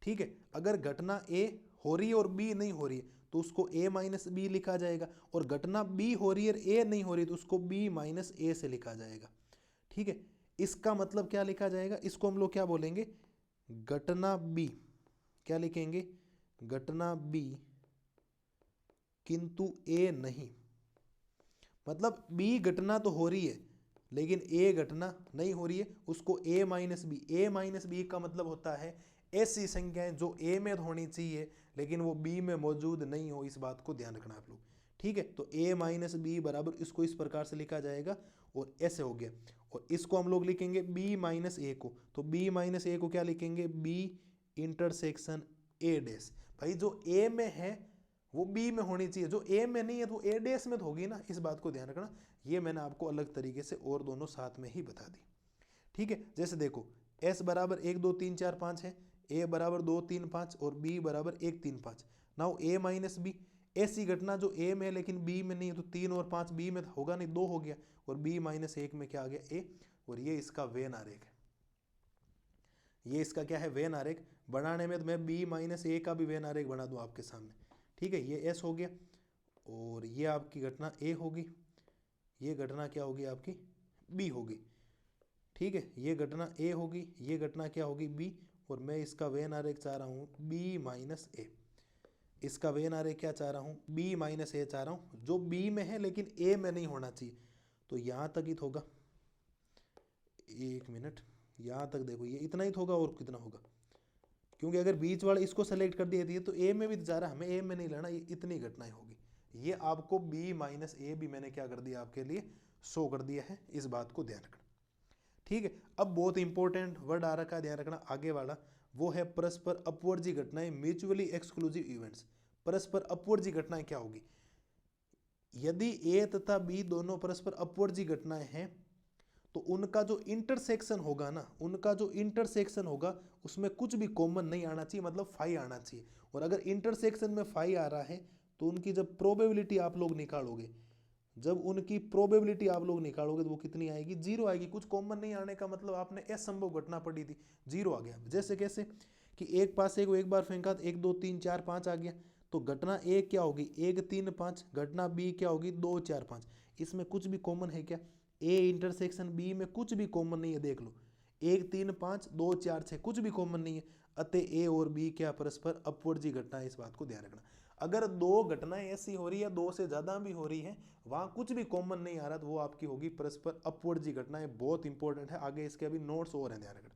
ठीक है। अगर घटना ए हो रही है और बी नहीं हो रही है तो उसको ए माइनस बी लिखा जाएगा, और घटना बी हो रही है ए नहीं हो रही तो उसको बी माइनस ए से लिखा जाएगा, ठीक है। इसका मतलब क्या लिखा जाएगा? इसको हम लोग क्या बोलेंगे? घटना बी, क्या लिखेंगे? घटना बी किंतु ए नहीं। मतलब बी घटना तो हो रही है लेकिन ए घटना नहीं हो रही है, उसको ए माइनस बी। ए माइनस बी का मतलब होता है ऐसी संख्याएं जो ए में होनी चाहिए लेकिन वो बी में मौजूद नहीं हो। इस बात को ध्यान रखना आप लोग, ठीक है। तो ए माइनस बी बराबर, इसको इस प्रकार से लिखा जाएगा, और ऐसे हो गया। और इसको हम लोग लिखेंगे बी माइनस ए को, तो बी माइनस ए को क्या लिखेंगे? B intersection A dash. भाई जो ए में है वो बी में होनी चाहिए, जो ए में नहीं है तो ए डैश में तो होगी ना। इस बात को ध्यान रखना। ये मैंने आपको अलग तरीके से और दोनों साथ में ही बता दी, ठीक है। जैसे देखो एस बराबर 1 2 3 4 5 है, ए बराबर 2 3 5 और बी बराबर 1 3 5। नाउ ए माइनस बी, ऐसी घटना जो ए में है लेकिन बी में नहीं है, तो 3 और 5 बी में होगा नहीं, 2 हो गया, और बी माइनस 1 में क्या आ गया, ए। और ये इसका वेन आरेख है, ये इसका क्या है, वेन आरेख। बनाने में तो मैं बी माइनस ए का भी वेन आरेख बना दूं आपके सामने, ठीक है। ये एस हो गया और ये आपकी घटना ए होगी, ये घटना क्या होगी आपकी, बी होगी, ठीक है। ये घटना ए होगी, ये घटना क्या होगी, बी। और मैं इसका वेन आरेख चाह रहा हूँ बी माइनस ए, इसका वेन आरेख क्या चाह रहा हूँ, बी माइनस ए चाह रहा हूँ, जो बी में है लेकिन ए में नहीं होना चाहिए। तो यहाँ तक ही होगा, 1 मिनट, यहाँ तक देखो ये इतना ही होगा, और कितना होगा, क्योंकि अगर बीच वाले इसको सेलेक्ट कर दिए तो ए में भी जा रहा है, हमें ए में नहीं लेना, ये इतनी घटनाएं होगी। ये आपको बी माइनस ए भी मैंने क्या कर दिया आपके लिए, शो कर दिया है, इस बात को ध्यान रखना, ठीक है। अब बहुत इंपॉर्टेंट वर्ड आ रखा है, ध्यान रखना आगे वाला, वो है परस्पर अपवर्जी घटनाएं, म्यूचुअली एक्सक्लूसिव इवेंट्स। परस्पर अपवर्जी घटनाएं क्या होगी, यदि ए तथा बी दोनों परस्पर अपवर्जी घटनाएं हैं तो उनका जो इंटरसेक्शन होगा ना, उनका जो इंटरसेक्शन होगा उसमें कुछ भी कॉमन नहीं आना चाहिए, मतलब फाई आना चाहिए। और अगर इंटरसेक्शन में फाई आ रहा है तो उनकी जब प्रोबेबिलिटी आप लोग निकालोगे, जब उनकी प्रोबेबिलिटी आप लोग निकालोगे तो वो कितनी आएगी, 0 आएगी। कुछ कॉमन नहीं आने का मतलब आपने असंभव घटना पढ़ी थी, 0 आ गया। जैसे कैसे कि एक पासे को एक बार फेंका तो 1 2 3 4 5 आ गया, तो घटना ए क्या होगी, 1 3 5, घटना बी क्या होगी, 2 4 5। इसमें कुछ भी कॉमन है क्या, ए इंटरसेक्शन बी में कुछ भी कॉमन नहीं है, देख लो 1 3 5 2 4 6 कुछ भी कॉमन नहीं है, अतः ए और बी क्या परस्पर अपवर्जी घटना है, इस बात को ध्यान रखना। अगर दो घटनाएं ऐसी हो रही है, दो से ज्यादा भी हो रही है, वहां कुछ भी कॉमन नहीं आ रहा, तो वो आपकी होगी परस्पर अपवर्जी घटनाएं। बहुत इंपॉर्टेंट है, आगे इसके अभी नोट्स और हैं, ध्यान रखना,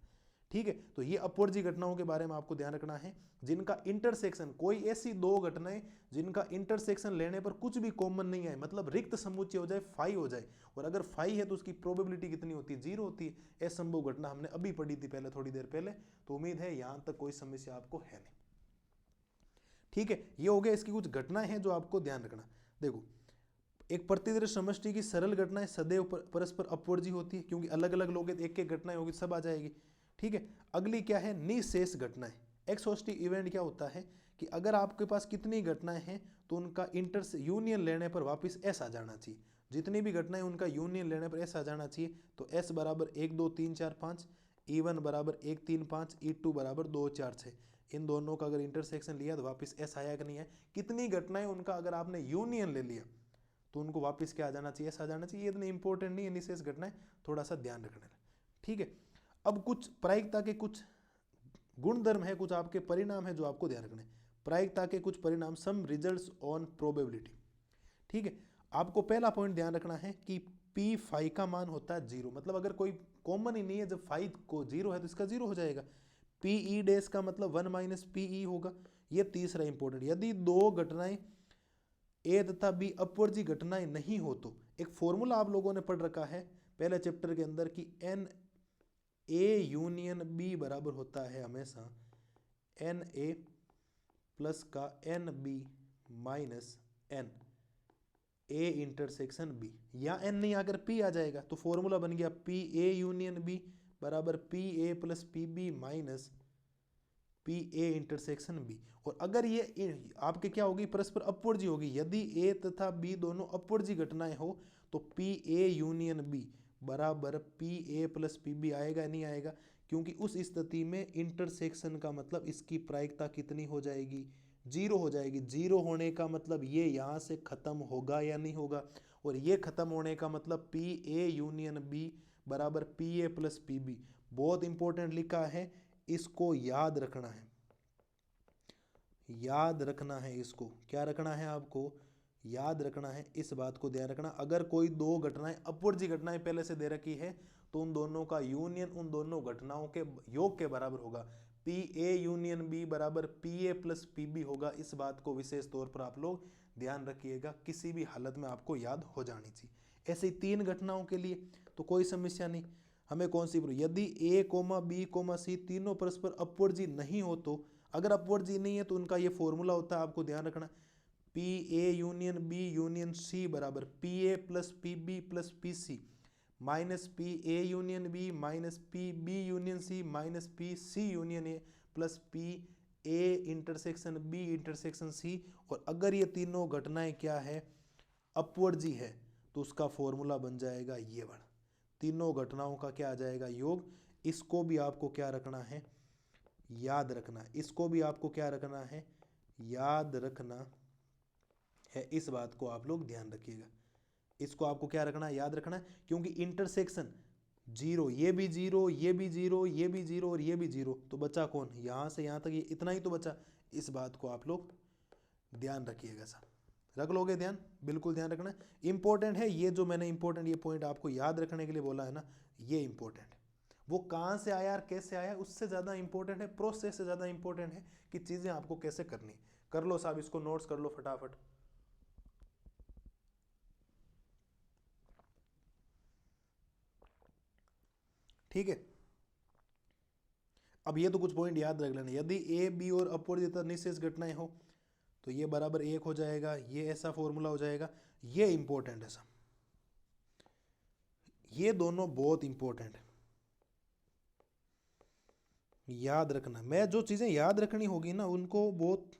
ठीक है। तो ये अपवर्जी घटनाओं के बारे में आपको ध्यान रखना है, जिनका इंटरसेक्शन, कोई ऐसी दो घटनाएं जिनका इंटरसेक्शन लेने पर कुछ भी कॉमन नहीं आए, मतलब रिक्त समुच्चय हो जाए, फाई हो जाए, और अगर फाई है तो उसकी प्रोबेबिलिटी कितनी होती है, 0 होती है। असंभव घटना हमने अभी पढ़ी थी पहले, थोड़ी देर पहले, तो उम्मीद है यहां तक कोई समस्या आपको है नहीं, ठीक है। ये हो गया इसकी कुछ घटनाएं हैं जो आपको ध्यान रखना। देखो, एक प्रतिदर्श समष्टि की सरल घटनाएं सदैव परस्पर अपवर्जी होती है, क्योंकि अलग अलग लोग एक एक घटनाएं होगी, सब आ जाएगी, ठीक है। अगली क्या है, निशेष घटनाएं। एक्सहॉस्टिव इवेंट क्या होता है कि अगर आपके पास कितनी घटनाएं हैं तो उनका यूनियन लेने पर वापस एस आ जाना चाहिए। जितनी भी घटनाएं उनका यूनियन लेने पर एस आ जाना चाहिए। तो एस बराबर 1 2 3 4 5, E1 बराबर 1 3 5, E2 बराबर 2 4 6। इन दोनों का अगर इंटरसेक्शन लिया तो वापस एस आया कि नहीं है। कितनी घटनाएं उनका अगर आपने यूनियन ले लिया तो उनको वापस क्या आ जाना चाहिए, एस आ जाना चाहिए। ये इतनी इंपॉर्टेंट नहीं है निशेष घटनाएं, थोड़ा सा ध्यान रखना, ठीक है। अब कुछ प्रायिकता के कुछ गुणधर्म है, कुछ आपके परिणाम है जो आपको ध्यान रखने। प्रायिकता के कुछ परिणाम, सम रिजल्ट्स ऑन प्रोबेबिलिटी, ठीक है। आपको पहला पॉइंट ध्यान रखना है कि पी फाई का मान होता है 0, मतलब अगर कोई कॉमन ही नहीं है, जब फाई को 0 है तो इसका 0 हो जाएगा। पी ई डेस का मतलब 1 माइनस पी ई होगा। ये तीसरा इंपॉर्टेंट, यदि दो घटनाएं ए तथा बी अपवर्जी घटनाएं नहीं हो तो एक फॉर्मूला आप लोगों ने पढ़ रखा है पहले चैप्टर के अंदर कि एन ए यूनियन बी बराबर होता है हमेशा एन ए प्लस का N B minus N A intersection B. या एन नहीं आकर पी आ जाएगा, तो फॉर्मूला बन गया पी ए यूनियन बी बराबर P A plus P B minus P A intersection B. और अगर ये आपके क्या होगी, परस्पर अपवर्जी होगी। यदि ए तथा बी दोनों अपवर्जी घटनाएं हो तो पी ए यूनियन बी बराबर P A plus P B आएगा, नहीं आएगा, क्योंकि उस स्थिति में इंटरसेक्शन का मतलब इसकी प्रायिकता कितनी हो जाएगी, 0 हो जाएगी। 0 होने का मतलब ये यहाँ से खत्म होगा या नहीं होगा, और ये खत्म होने का मतलब पी ए यूनियन बी बराबर P A plus P B. बहुत इंपॉर्टेंट लिखा है, इसको याद रखना है, याद रखना है। इसको क्या रखना है, आपको याद रखना है, इस बात को ध्यान रखना। अगर कोई दो घटनाएं अपवर्जी घटनाएं पहले से दे रखी है तो उन दोनों का यूनियन उन दोनों घटनाओं के योग के बराबर होगा। पी ए यूनियन बी बराबर P A plus P B होगा। इस बात को विशेष तौर पर आप लोग ध्यान रखिएगा, किसी भी हालत में आपको याद हो जानी चाहिए। ऐसी 3 घटनाओं के लिए तो कोई समस्या नहीं। हमें कौन सी, यदि ए कोमा बी कोमा सी तीनों परस्पर अपवर्जी नहीं हो तो, अगर अपवर्जी नहीं है तो उनका ये फॉर्मूला होता है, आपको ध्यान रखना, P A union B union C बराबर P A plus P B plus P C. Minus P A union B minus P B union C minus P C union A plus P A intersection B intersection C. और अगर ये तीनों घटनाएं क्या है, अपवर्जी है, तो उसका फॉर्मूला बन जाएगा ये वाला। तीनों घटनाओं का क्या आ जाएगा, योग। इसको भी आपको क्या रखना है, याद रखना है। इसको भी आपको क्या रखना है, याद रखना है। इस बात को आप लोग ध्यान रखिएगा। इसको आपको क्या रखना है, याद रखना है, क्योंकि इंटरसेक्शन जीरो, ये भी जीरो, ये भी जीरो, ये भी जीरो और ये भी जीरो, तो बचा कौन, यहां से यहां तक ये इतना ही तो बचा। इस बात को आप लोग ध्यान रखिएगा साहब, रख लोगे ध्यान, बिल्कुल ध्यान रखना। इंपॉर्टेंट है ये, जो मैंने इंपॉर्टेंट ये पॉइंट आपको याद रखने के लिए बोला है ना, ये इंपॉर्टेंट है। वो कहाँ से आया और कैसे आया उससे ज़्यादा इंपॉर्टेंट है, प्रोसेस से ज़्यादा इंपॉर्टेंट है कि चीज़ें आपको कैसे करनी। कर लो साहब, इसको नोट्स कर लो फटाफट। ठीक है, अब ये तो कुछ पॉइंट याद रख लेना। यदि ए बी और अपवर्जित निशेष घटनाएं हो तो ये बराबर 1 हो जाएगा, ये ऐसा फॉर्मूला हो जाएगा। ये इंपॉर्टेंट है साहब, ये दोनों बहुत इंपॉर्टेंट है, याद रखना। मैं जो चीज़ें याद रखनी होगी ना उनको बहुत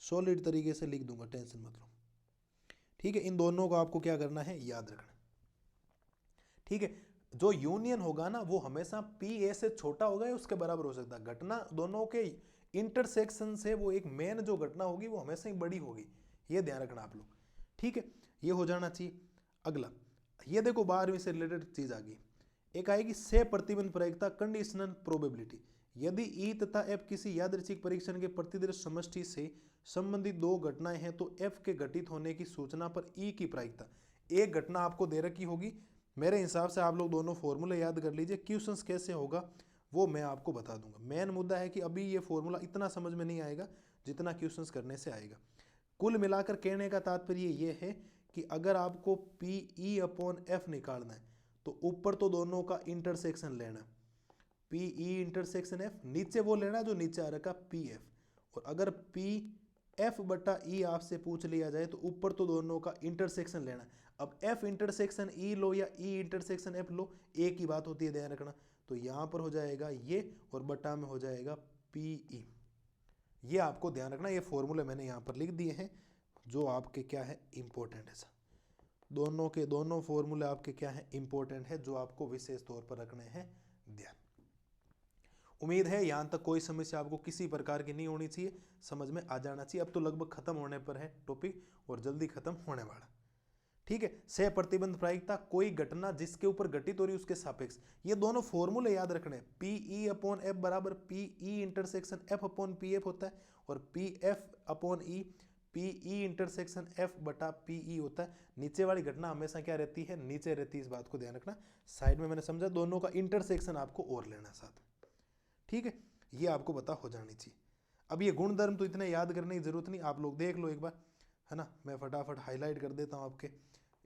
सॉलिड तरीके से लिख दूंगा, टेंशन मत लो। ठीक है, इन दोनों को आपको क्या करना है, याद रखना। ठीक है, जो यूनियन होगा ना वो हमेशा पी ए से छोटा होगा या उसके बराबर हो सकता है। घटना दोनों के इंटरसेक्शन से वो एक मेन जो घटना होगी वो हमेशा ही बड़ी होगी, ये ध्यान रखना आप लोग। ठीक है, ये हो जाना चाहिए। अगला ये देखो 12वीं से रिलेटेड चीज आ गई, एक आएगी से प्रतिबंध प्रायिकता कंडीशनल प्रोबेबिलिटी। यदि ई तथा एफ किसी यादृच्छिक परीक्षण के प्रतिदर्श समष्टि से संबंधित दो घटनाएं हैं तो एफ के घटित होने की सूचना पर ई की प्रायिकता। एक घटना आपको दे रखी होगी, मेरे हिसाब से आप लोग दोनों फॉर्मूले याद कर लीजिए। क्वेश्चंस कैसे होगा वो मैं आपको बता दूंगा। मेन मुद्दा है कि अभी ये फॉर्मूला इतना समझ में नहीं आएगा जितना क्वेश्चंस करने से आएगा। कुल मिलाकर कहने का तात्पर्य ये है कि अगर आपको पी ई अपॉन एफ निकालना है तो ऊपर तो दोनों का इंटरसेक्शन लेना, पी ई इंटरसेक्शन एफ, नीचे वो लेना जो नीचे आ रखा पी एफ। और अगर पी एफ बटा ई आपसे पूछ लिया जाए तो ऊपर तो दोनों का इंटरसेक्शन लेना। अब एफ इंटरसेक्शन ई लो या ई इंटरसेक्शन एफ लो, एक ही बात होती है, ध्यान रखना। तो यहाँ पर हो जाएगा ये और बटा में हो जाएगा पी ई। ये आपको ध्यान रखना, ये फॉर्मूले मैंने यहाँ पर लिख दिए हैं जो आपके क्या है, इंपॉर्टेंट है सर। दोनों के दोनों फॉर्मूले आपके क्या है, इंपॉर्टेंट है, जो आपको विशेष तौर पर रखने हैं ध्यान। उम्मीद है यहाँ तक कोई समस्या आपको किसी प्रकार की नहीं होनी चाहिए, समझ में आ जाना चाहिए। अब तो लगभग खत्म होने पर है टॉपिक और जल्दी खत्म होने वाला। ठीक है, सह प्रतिबंध प्रायिकता, कोई घटना जिसके ऊपर घटित हो रही है उसके सापेक्ष। ये दोनों फॉर्मूले याद रखने, पी ई अपॉन एफ बराबर P E intersection F upon P F होता है, और P F upon E P E intersection F बटा पी ई होता है। नीचे वाली घटना हमेशा क्या रहती है, नीचे रहती है, इस बात को ध्यान रखना। साइड में मैंने समझा, दोनों का इंटरसेक्शन आपको और लेना साथ। ठीक है, ये आपको पता हो जानी चाहिए। अब ये गुणधर्म तो इतने याद करने की जरूरत नहीं, आप लोग देख लो एक बार, है ना। मैं फटाफट हाईलाइट कर देता हूँ आपके,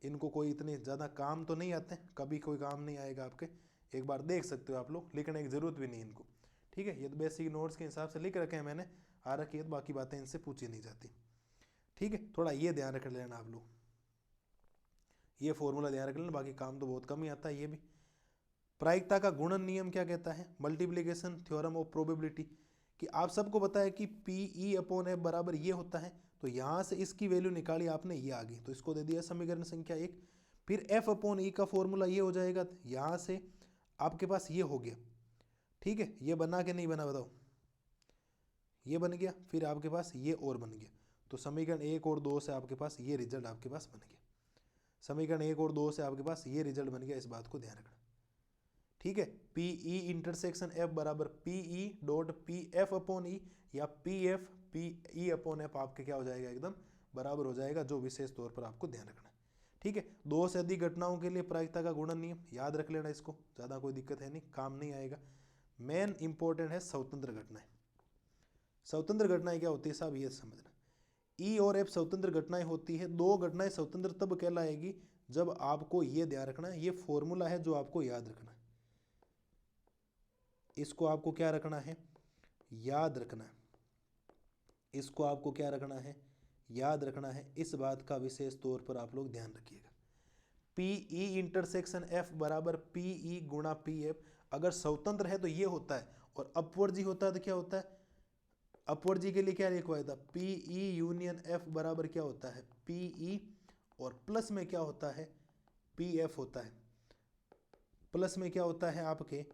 इनको कोई इतने ज़्यादा काम तो नहीं आते, कभी कोई काम नहीं आएगा आपके, एक बार देख सकते हो आप लोग, लिखने की ज़रूरत भी नहीं इनको। ठीक है, ये तो बेसिक नोट्स के हिसाब से लिख रखे हैं मैंने, आ रखी है, तो बाकी बातें इनसे पूछी नहीं जाती। ठीक है, थोड़ा ये ध्यान रख लेना आप लोग, ये फॉर्मूला ध्यान रख लेना, बाकी काम तो बहुत कम ही आता है ये भी। प्रायिकता का गुणन नियम क्या कहता है, मल्टीप्लिकेशन थ्योरम ऑफ प्रोबेबिलिटी, कि आप सबको पता है कि पी ई अपॉन एफ बराबर ये होता है, तो यहाँ से इसकी वैल्यू निकाली आपने, ये आ गई, तो इसको दे दिया समीकरण संख्या 1। फिर एफ अपॉन ई का फॉर्मूला ये हो जाएगा, यहाँ से आपके पास ये हो गया। ठीक है, ये बना के नहीं बना बताओ, ये बन गया, फिर आपके पास ये और बन गया, तो समीकरण 1 और 2 से आपके पास ये रिजल्ट आपके पास बन गया। समीकरण 1 और 2 से आपके पास ये रिजल्ट बन गया, इस बात को ध्यान रखना। ठीक है, पी ई इंटरसेक्शन एफ बराबर P E dot P F upon E, या P F P E upon F आपके क्या हो जाएगा, एकदम बराबर हो जाएगा, जो विशेष तौर पर आपको ध्यान रखना है। ठीक है, दो से अधिक घटनाओं के लिए प्रायिकता का गुणन नियम याद रख लेना, इसको ज़्यादा कोई दिक्कत है नहीं, काम नहीं आएगा। मेन इंपॉर्टेंट है स्वतंत्र घटनाएं। स्वतंत्र घटनाएं क्या होती है साहब, ये समझना। ई और एफ स्वतंत्र घटनाएं होती है। दो घटनाएं स्वतंत्र तब कहलाएगी जब आपको ये ध्यान रखना है, ये फॉर्मूला है जो आपको याद रखना है, इसको आपको क्या रखना है, याद रखना है। इसको आपको क्या रखना है, याद रखना है। इस बात का विशेष तौर पर आप लोग ध्यान रखिएगा। PE इंटरसेक्शन F बराबर PE गुणा PF। अगर स्वतंत्र है तो ये होता है, और अपवर्ड जी होता है तो क्या होता है, अपवर्ड जी के लिए क्या लिखा हुआ था, PE यूनियन F बराबर क्या होता है, PE, और प्लस में क्या होता है, PF होता है। प्लस में क्या होता है आपके,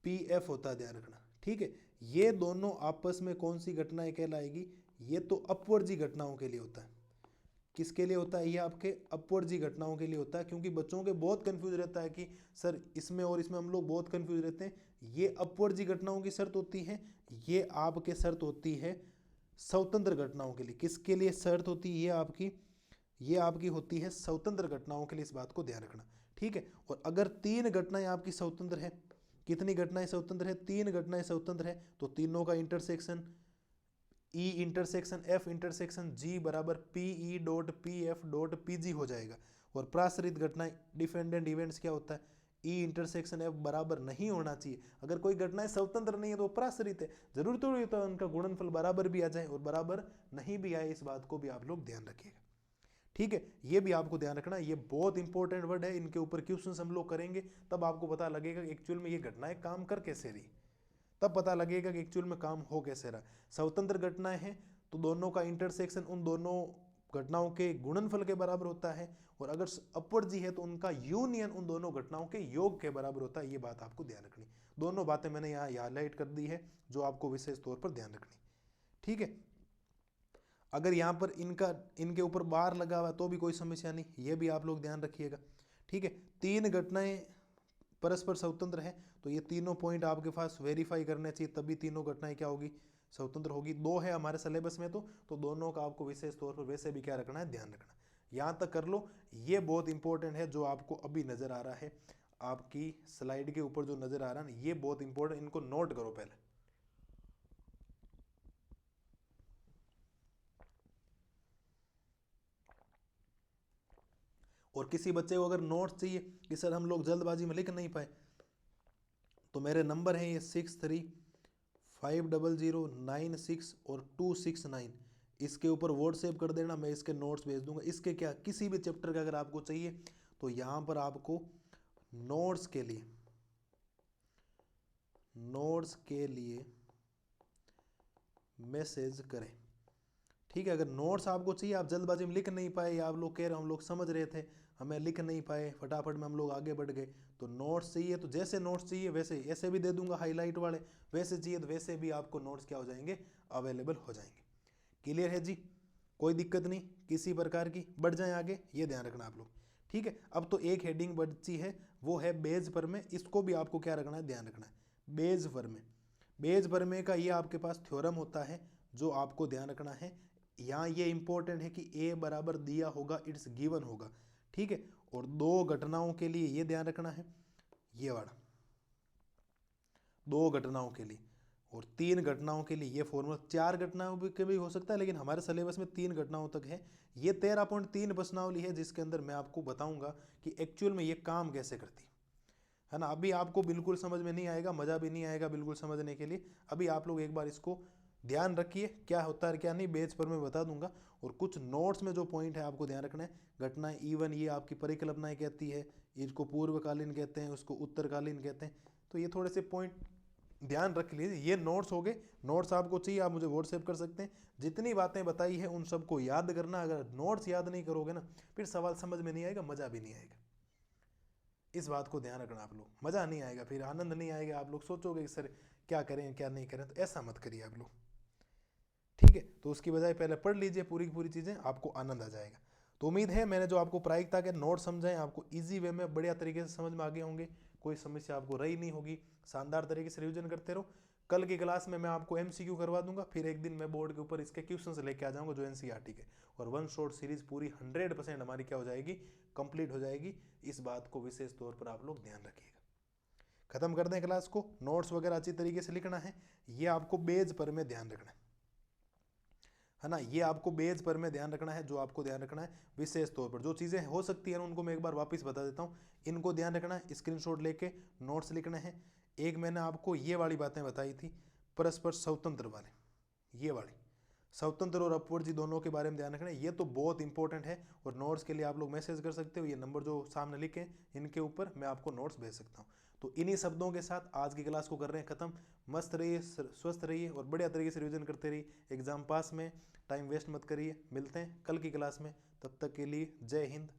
PF होता है, ध्यान रखना। ठीक है, ये दोनों आपस में कौन सी घटनाएं कहलाएगी, ये तो अपवर्जी घटनाओं के लिए होता है। किसके लिए होता है, ये आपके अपवर्जी घटनाओं के लिए होता है। क्योंकि बच्चों के बहुत कंफ्यूज रहता है कि सर इसमें और इसमें हम लोग बहुत कंफ्यूज रहते हैं। ये अपवर्जी घटनाओं की शर्त होती है, ये आपके शर्त होती है स्वतंत्र घटनाओं के लिए। किसके लिए शर्त होती है, ये आपकी होती है स्वतंत्र घटनाओं के लिए। इस बात को ध्यान रखना। ठीक है, और अगर तीन घटनाएं आपकी स्वतंत्र है, कितनी घटनाएं स्वतंत्र है, तीन घटनाएं स्वतंत्र है, तो तीनों का intersection E intersection F intersection G बराबर PE dot PF dot PG हो जाएगा। और प्राश्रित घटनाएं डिपेंडेंट इवेंट्स क्या होता है, E इंटरसेक्शन F बराबर नहीं होना चाहिए। अगर कोई घटनाएं स्वतंत्र नहीं है तो प्राश्रित है, जरूर तो ये तो उनका गुणनफल बराबर भी आ जाए और बराबर नहीं भी आए, इस बात को भी आप लोग ध्यान रखिएगा। ठीक है, ये भी आपको ध्यान रखना, ये बहुत इंपॉर्टेंट वर्ड है। इनके ऊपर क्वेश्चंस हम लोग करेंगे, तब आपको पता लगेगा एक्चुअल में ये घटनाएं काम कर कैसे रही, तब पता लगेगा कि एक्चुअल में काम हो कैसे रहा। स्वतंत्र घटनाएं हैं तो दोनों का इंटरसेक्शन उन दोनों घटनाओं के गुणनफल के बराबर होता है, और अगर अपवर्ड जी है तो उनका यूनियन उन दोनों घटनाओं के योग के बराबर होता है। ये बात आपको ध्यान रखनी। दोनों बातें मैंने यहाँ हाईलाइट कर दी है जो आपको विशेष तौर पर ध्यान रखनी। ठीक है, अगर यहाँ पर इनके ऊपर बार लगा हुआ तो भी कोई समस्या नहीं, ये भी आप लोग ध्यान रखिएगा। ठीक है, तीन घटनाएं परस्पर स्वतंत्र है तो ये तीनों पॉइंट आपके पास वेरीफाई करने चाहिए, तभी तीनों घटनाएं क्या होगी, स्वतंत्र होगी। दो है हमारे सिलेबस में तो दोनों का आपको विशेष तौर पर वैसे भी क्या रखना है, ध्यान रखना। यहाँ तक कर लो, ये बहुत इंपॉर्टेंट है जो आपको अभी नजर आ रहा है, आपकी स्लाइड के ऊपर जो नजर आ रहा है ना, ये बहुत इंपॉर्टेंट, इनको नोट करो पहले। और किसी बच्चे को अगर नोट्स चाहिए कि सर हम लोग जल्दबाजी में लिख नहीं पाए, तो मेरे नंबर हैं ये 635009 और 269, इसके ऊपर व्हाट्सएप कर देना, मैं इसके नोट्स भेज दूंगा। इसके क्या किसी भी चैप्टर का अगर आपको चाहिए तो यहाँ पर आपको नोट्स के लिए मैसेज करें। ठीक है, अगर नोट्स आपको चाहिए, आप जल्दबाजी में लिख नहीं पाए, या आप लोग कह रहे हो हम लोग समझ रहे थे हमें लिख नहीं पाए, फटाफट में हम लोग आगे बढ़ गए, तो नोट्स चाहिए तो जैसे नोट्स चाहिए वैसे ऐसे भी दे दूंगा हाईलाइट वाले, वैसे चाहिए तो वैसे भी आपको नोट्स क्या हो जाएंगे, अवेलेबल हो जाएंगे। क्लियर है जी, कोई दिक्कत नहीं किसी प्रकार की, बढ़ जाए आगे, ये ध्यान रखना आप लोग। ठीक है, अब तो एक हेडिंग बची है, वो है बेज प्रमेय। इसको भी आपको क्या रखना है, ध्यान रखना है। बेज प्रमेय, बेज प्रमेय का ये आपके पास थ्योरम होता है जो आपको ध्यान रखना है। यहाँ ये इंपॉर्टेंट है कि ए बराबर दिया होगा, इट्स गिवन होगा। ठीक है, और दो घटनाओं के लिए ये ध्यान रखना है, ये वाला दो घटनाओं के लिए, और तीन घटनाओं के लिए ये फॉर्मूला, चार घटनाओं के भी हो सकता है लेकिन हमारे सिलेबस में तीन घटनाओं तक है। ये 13.3 प्रश्नावली है जिसके अंदर मैं आपको बताऊंगा कि एक्चुअल में ये काम कैसे करती है ना। अभी आपको बिल्कुल समझ में नहीं आएगा, मजा भी नहीं आएगा बिल्कुल समझने के लिए। अभी आप लोग एक बार इसको ध्यान रखिए क्या होता है क्या नहीं, बेच पर मैं बता दूंगा। और कुछ नोट्स में जो पॉइंट है आपको ध्यान रखना है। घटनाएं इवन ये आपकी परिकल्पनाएं कहती है, इसको पूर्वकालीन कहते हैं, उसको उत्तरकालीन कहते हैं। तो ये थोड़े से पॉइंट ध्यान रख लीजिए। ये नोट्स हो गए, नोट्स आपको चाहिए आप मुझे व्हाट्सएप कर सकते हैं। जितनी बातें बताई है उन सबको याद करना, अगर नोट्स याद नहीं करोगे ना फिर सवाल समझ में नहीं आएगा, मज़ा भी नहीं आएगा। इस बात को ध्यान रखना आप लोग, मज़ा नहीं आएगा, फिर आनंद नहीं आएगा, आप लोग सोचोगे कि सर क्या करें क्या नहीं करें, तो ऐसा मत करिए आप लोग। ठीक है, तो उसकी बजाय पहले पढ़ लीजिए पूरी की पूरी चीज़ें, आपको आनंद आ जाएगा। तो उम्मीद है मैंने जो आपको प्रायिकता के नोट समझाएं आपको इजी वे में बढ़िया तरीके से समझ में आ गए होंगे, कोई समस्या आपको रही नहीं होगी। शानदार तरीके से रिवीजन करते रहो। कल की क्लास में मैं आपको MCQ करवा दूंगा, फिर एक दिन मैं बोर्ड के ऊपर इसके क्वेश्चंस लेके आ जाऊंगा जो NCERT के, और वन शॉट सीरीज पूरी 100% हमारी क्या हो जाएगी, कंप्लीट हो जाएगी। इस बात को विशेष तौर पर आप लोग ध्यान रखिएगा। खत्म कर दें क्लास को, नोट्स वगैरह अच्छी तरीके से लिखना है, ये आपको बेज पर में ध्यान रखना है ना। ये आपको बेज पर में ध्यान रखना है, जो आपको ध्यान रखना है विशेष तौर पर जो चीज़ें हो सकती है उनको मैं एक बार वापस बता देता हूँ। इनको ध्यान रखना है, स्क्रीनशॉट लेके नोट्स लिखने हैं। एक मैंने आपको ये वाली बातें बताई थी परस्पर स्वतंत्र वाले, ये वाली स्वतंत्र और अपवर्ड जी दोनों के बारे में ध्यान रखना है, ये तो बहुत इंपॉर्टेंट है। और नोट्स के लिए आप लोग मैसेज कर सकते हो, ये नंबर जो सामने लिखे इनके ऊपर मैं आपको नोट्स भेज सकता हूँ। तो इन्हीं शब्दों के साथ आज की क्लास को कर रहे हैं खत्म। मस्त रहिए, स्वस्थ रहिए और बढ़िया तरीके से रिविजन करते रहिए एग्जाम पास में। टाइम वेस्ट मत करिए। मिलते हैं कल की क्लास में, तब तक के लिए जय हिंद।